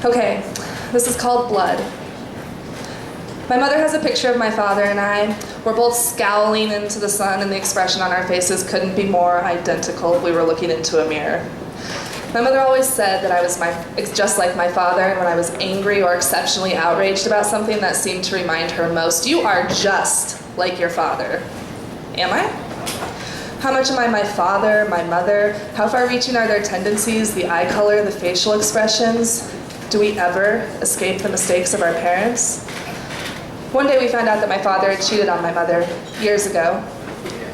Okay, this is called Blood. My mother has a picture of my father and I. We're both scowling into the sun, and the expression on our faces couldn't be more identical if we were looking into a mirror. My mother always said that I was just like my father, and when I was angry or exceptionally outraged about something, that seemed to remind her most, "You are just like your father." Am I? How much am I my father, my mother? How far-reaching are their tendencies, the eye color, the facial expressions? Do we ever escape the mistakes of our parents? One day we found out that my father had cheated on my mother years ago.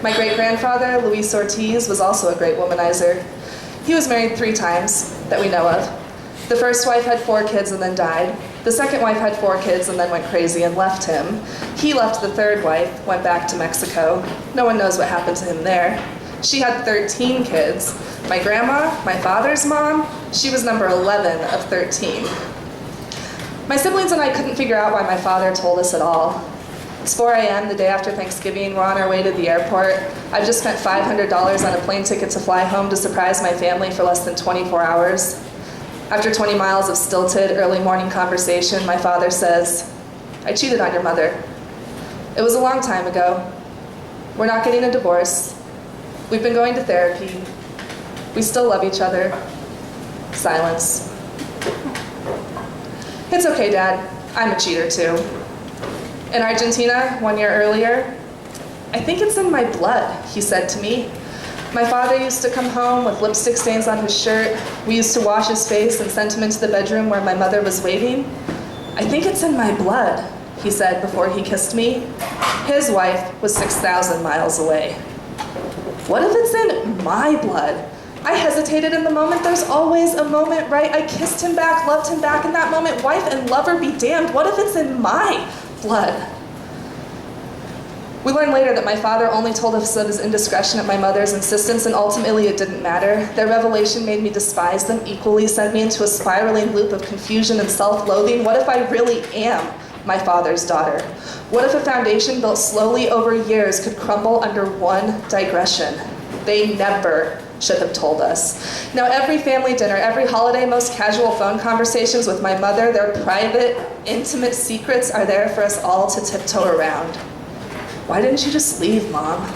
My great-grandfather, Luis Ortiz, was also a great womanizer. He was married 3 times that we know of. The first wife had 4 kids and then died. The second wife had 4 kids and then went crazy and left him. He left the third wife, went back to Mexico. No one knows what happened to him there. She had 13 kids. My grandma, my father's mom, she was number 11 of 13. My siblings and I couldn't figure out why my father told us at all. It's 4 a.m. the day after Thanksgiving. We're on our way to the airport. I've just spent $500 on a plane ticket to fly home to surprise my family for less than 24 hours. After 20 miles of stilted early morning conversation, my father says, "I cheated on your mother. It was a long time ago. We're not getting a divorce. We've been going to therapy. We still love each other." Silence. "It's okay, Dad. I'm a cheater too." In Argentina, 1 year earlier, "I think it's in my blood," he said to me. My father used to come home with lipstick stains on his shirt. We used to wash his face and send him into the bedroom where my mother was waiting. "I think it's in my blood," he said before he kissed me. His wife was 6,000 miles away. What if it's in my blood? I hesitated in the moment. There's always a moment, right? I kissed him back, loved him back in that moment. Wife and lover be damned. What if it's in my blood? We learned later that my father only told us of his indiscretion at my mother's insistence, and ultimately it didn't matter. Their revelation made me despise them equally, sent me into a spiraling loop of confusion and self-loathing. What if I really am my father's daughter? What if a foundation built slowly over years could crumble under one digression? They never should have told us. Now every family dinner, every holiday, most casual phone conversations with my mother, their private, intimate secrets are there for us all to tiptoe around. "Why didn't you just leave, Mom?"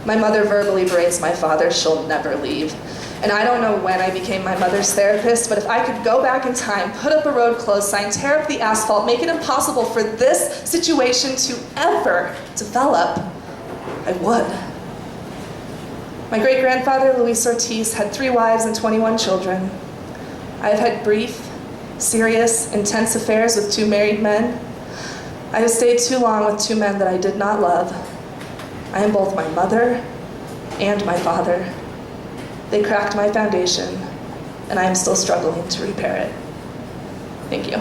My mother verbally berates my father. She'll never leave. And I don't know when I became my mother's therapist, but if I could go back in time, put up a road closed sign, tear up the asphalt, make it impossible for this situation to ever develop, I would. My great-grandfather, Luis Ortiz, had 3 wives and 21 children. I have had brief, serious, intense affairs with 2 married men. I have stayed too long with 2 men that I did not love. I am both my mother and my father. They cracked my foundation, and I am still struggling to repair it. Thank you.